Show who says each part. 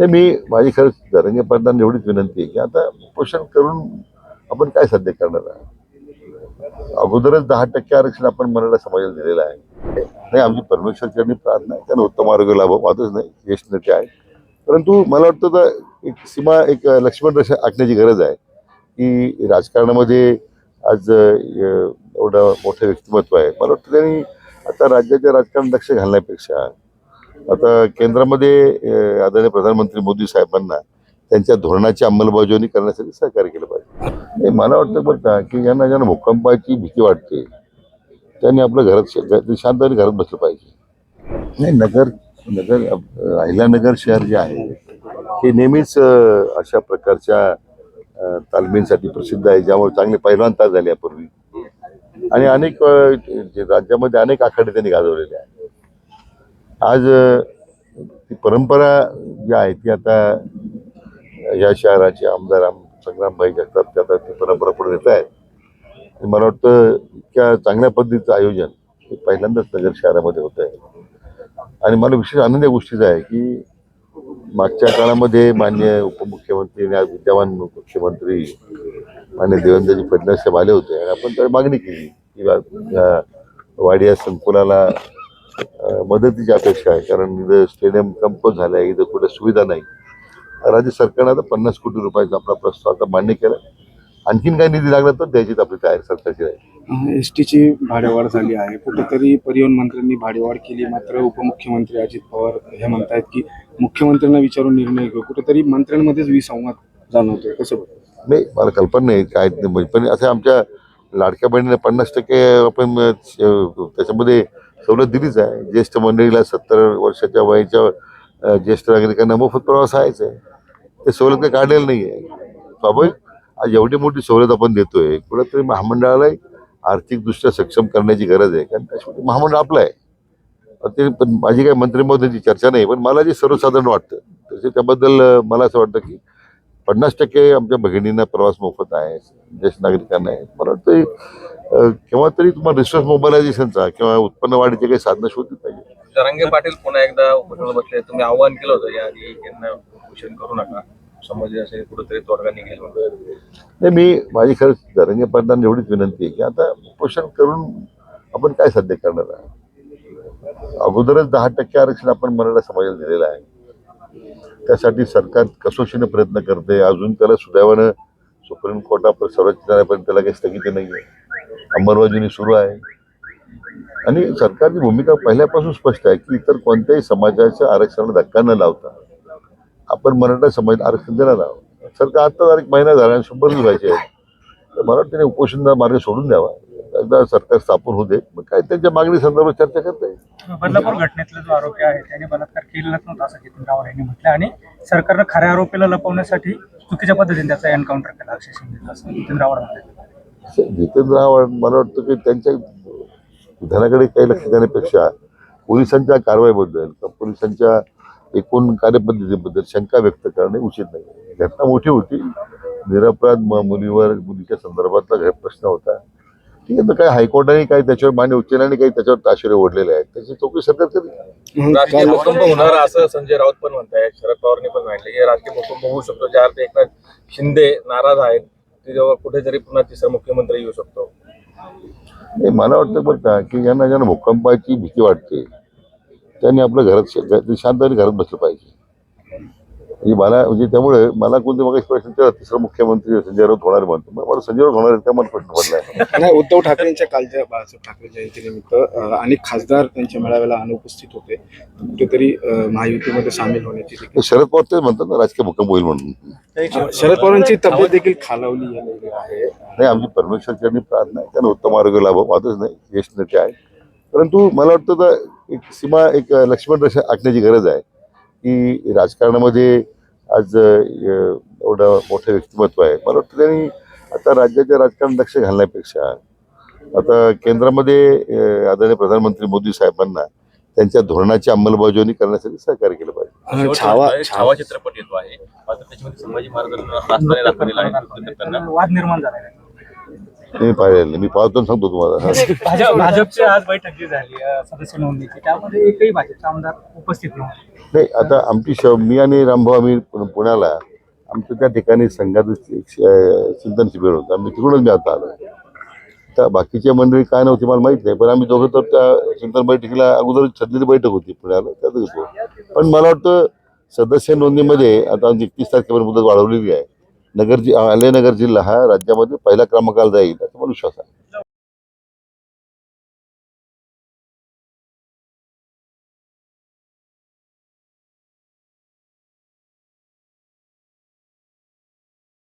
Speaker 1: नाही, माझी खरंच जरांगे पाटलांना एवढीच विनंती आहे की आता उपोषण करून आपण काय साध्य करणार आहे. अगोदरच 10% आरक्षण आपण मराठा समाजाला दिलेलं आहे. नाही, आमची परमेश्वर चरणी प्रार्थना आहे, त्यांना उत्तम आरोग्य लाभो, वादच नाही, ज्येष्ठ नेते आहे. परंतु मला वाटतं तर एक सीमा, एक लक्ष्मण रेषा आखण्याची गरज आहे की राजकारणामध्ये आज एवढं मोठं व्यक्तिमत्व आहे. मला वाटतं त्यांनी आता राज्याच्या राजकारणात लक्ष घालण्यापेक्षा आता केंद्रामध्ये आदरणीय प्रधानमंत्री मोदी साहेबांना त्यांच्या धोरणाची अंमलबजावणी करण्यासाठी सहकार्य केलं पाहिजे. हे मला वाटतं बरं का की ज्यांना भूकंपाची भीती वाटते त्यांनी आपलं घरात शांतपणे घरात बसलं पाहिजे. नाही, नगर नगर अहिल्यानगर शहर जे आहे हे नेहमीच अशा प्रकारच्या तालमींसाठी प्रसिद्ध आहे, ज्यामुळे चांगले पैलवान तयार झाले यापूर्वी आणि अनेक राज्यामध्ये अनेक आखाडे त्यांनी गाजवलेले आहेत. आज ती परंपरा जी आहे ती आता या शहराचे आमदार संग्रामभाई जगताप ते आता ती परंपरा पुढे नेत आहेत. मला वाटतं इतक्या चांगल्या पद्धतीचं आयोजन हे पहिल्यांदाच नगर शहरामध्ये होत आहे आणि मला विशेष आनंद या गोष्टीचा आहे की मागच्या काळामध्ये माननीय उपमुख्यमंत्री आणि आज विद्यमान मुख्यमंत्री माननीय देवेंद्रजी फडणवीस साहेब आले होते आणि आपण त्याला मागणी केली की या वाडिया संकुलाला मदतीची अपेक्षा आहे, कारण इथं स्टेडियम कंपोज झालं आहे, इथं कुठे सुविधा नाही. राज्य सरकारनं आता 50 कोटी रुपयाचा आपला प्रस्ताव आता मान्य केला. आणखीन काही निधी लागला तर द्यायची आपली तयारी सरकारची आहे.
Speaker 2: एसटीची भाडेवाढ झाली आहे, कुठेतरी परिवहन मंत्र्यांनी भाडेवाढ केली, मात्र उपमुख्यमंत्री अजित पवार हे म्हणतायत की मुख्यमंत्र्यांना विचारून निर्णय घेऊ. कुठेतरी मंत्र्यांमध्येच विसंवाद जाणवतोय, कसं बघतो?
Speaker 1: नाही, मला कल्पना नाही काय नाही, पण असं आमच्या लाडक्या बहिणीला 50% आपण त्याच्यामध्ये सवलत दिलीच आहे. ज्येष्ठ मंडळीला 70 वर्षाच्या वयाच्या ज्येष्ठ नागरिकांना मोफत प्रवास आहेच आहे. ते सवलत काही काढलेलं नाही आहे. स्वाभाविक आज एवढी मोठी सवलत आपण देतोय, कुठेतरी महामंडळाला आर्थिकदृष्ट्या सक्षम करण्याची गरज आहे, कारण त्याशिवाय महामंडळ आपलं आहे. ते पण माझी काही मंत्री महोदयांची चर्चा नाही, पण मला जे सर्वसाधारण वाटतं त्याबद्दल मला असं वाटतं की 50% आमच्या भगिनींना प्रवास मोफत आहे, ज्येष्ठ नागरिकांना आहे. मला वाटतं केव्हा तरी तुम्हाला रिसोर्स मोबिलायझेशनचा किंवा उत्पन्न वाढीचे काही साधनं शोधली पाहिजे.
Speaker 3: जरांगे पाटील पुन्हा एकदा उपोषणाला बसले. तुम्ही आव्हान केलं होतं याआधी यांना उपोषण करू नका, समाज असेल कुठेतरी तोडगा निघेल.
Speaker 1: नाही, माझी खरंच जरांगे पाटलांना एवढीच विनंती आहे की आता उपोषण करून आपण काय साध्य करणार आहे. अगोदरच 10% आरक्षण आपण मराठा समाजाला दिलेलं आहे. त्यासाठी सरकार कसोशीने प्रयत्न करते. अजून त्याला सुदैवानं सुप्रीम कोर्टापर्यंत सर्वोच्च न्यायालयापर्यंत त्याला काही स्थगिती नाही आहे. अंमलबजावणी सुरू आहे आणि सरकारची भूमिका पहिल्यापासून स्पष्ट आहे की इतर कोणत्याही समाजाच्या आरक्षणाला धक्का न लावता आपण मराठा समाज आरक्षण देणार आहोत. सरकार आता 1 महिना झाला आणि 100 दिवस व्हायचे आहेत. तर मला वाटतं उपोषणाचा मार्ग सोडून द्यावा. एकदा सरकार स्थापन होऊ दे, मग काय त्यांच्या मागणी संदर्भात चर्चा करता येईल.
Speaker 4: बदलापूर घटनेतला जो आरोपी आहे त्याने बलात्कार केलेलाच नव्हता असं जितेंद्र रावळ यांनी म्हटलं आणि सरकारनं खऱ्या आरोपीला लपवण्यासाठी चुकीच्या पद्धतीने त्याचा एन्काउंटर केला अक्षय शिंदे असं जितेंद्र रावळ म्हणतात.
Speaker 1: जितेंद्र रावळ मला वाटतं की त्यांच्या विधानाकडे काही लक्ष देण्यापेक्षा पोलिसांच्या कारवाईबद्दल किंवा पोलिसांच्या एकूण कार्यपद्धतीबद्दल शंका व्यक्त करणे उचित नाही. घटना मोठी होती, निरपराध मुलीच्या संदर्भातला प्रश्न होता. ठीक आहे, तर काय हायकोर्टाने काही त्याच्यावर मान्य उच्च न्यायालयाने काही त्याच्यावर ताशेरे ओढलेले आहेत, त्याची चौकशी सरकार करेल.
Speaker 3: राजकीय भूकंप होणार असं संजय राऊत पण म्हणतायत, शरद पवारनी पण म्हटलं की राजकीय भूकंप होऊ शकतो. ज्या अर्थ एकनाथ शिंदे नाराज आहेत ते जेव्हा कुठेतरी पुन्हा तिसरा मुख्यमंत्री येऊ शकतो.
Speaker 1: नाही, मला वाटतं बरं का की ज्यांना भूकंपाची भीती वाटते त्यांनी आपलं घरात शांतपणे घरात बसलं पाहिजे. म्हणजे त्यामुळे मला कोणते मग प्रश्न तिसरा मुख्यमंत्री संजय राऊत होणार म्हणतो. मला संजय राऊत होणार का मला प्रश्न पडलाय.
Speaker 2: नाही, उद्धव ठाकरेंच्या कालच्या बाळासाहेब ठाकरे जयंतीनिमित्त अनेक खासदार त्यांच्या मेळाव्याला अनुपस्थित होते. कुठेतरी महायुतीमध्ये सामील होण्याची
Speaker 1: शरद पवार तेच म्हणतात ना राजकीय भूकंप होईल म्हणून.
Speaker 2: शरद पवारांची तब्येत देखील खालावली आहे.
Speaker 1: नाही, आमची परमेश्वर चरणी प्रार्थना आहे, त्यांना उत्तम आरोग्य लाभो, वादच नाही, ज्येष्ठ नेते आहे. परंतु मला वाटतं तर एक सीमा, एक लक्ष्मण रेषा आखण्याची गरज आहे की राजकारणामध्ये आज एवढं मोठं व्यक्तिमत्व आहे. मला वाटतं त्यांनी आता राज्याच्या राजकारणात लक्ष घालण्यापेक्षा आता केंद्रामध्ये आदरणीय प्रधानमंत्री मोदी साहेबांना त्यांच्या धोरणाची अंमलबजावणी करण्यासाठी सहकार्य केलं पाहिजे.
Speaker 3: छावा चित्रपट येतो आहे, मात्र त्याच्यामध्ये संभाजी महाराजांना दाखवलेला आहे.
Speaker 4: वाद निर्माण झाला आहे.
Speaker 1: मी पाहिलेलं नाही. मी पाहतो आणि सांगतो तुम्हाला.
Speaker 4: भाजपची आज बैठक जी झाली सदस्य नोंदणीची, त्यामध्ये एकही भाजपचा आमदार उपस्थित नव्हता.
Speaker 1: नाही, आता आमची मी आणि रामभाऊ आम्ही पुण्याला आमच्या त्या ठिकाणी संघाचं चिंतन शिबिर होतं. आम्ही तिकडूनच मी आता आलो. तर बाकीच्या मंडळी काय नव्हती मला माहित नाही, पण आम्ही दोघं तर त्या चिंतन बैठकीला अगोदर ठरलेली बैठक होती पुण्याला, त्यात होतो. पण मला वाटतं सदस्य नोंदणीमध्ये आता 31 तारखेपर्यंत मुदत वाढवलेली आहे. नगर अहिल्यानगर जिल्हा हा राज्यामध्ये पहिल्या क्रमांकाला जाईल असा मला विश्वास आहे.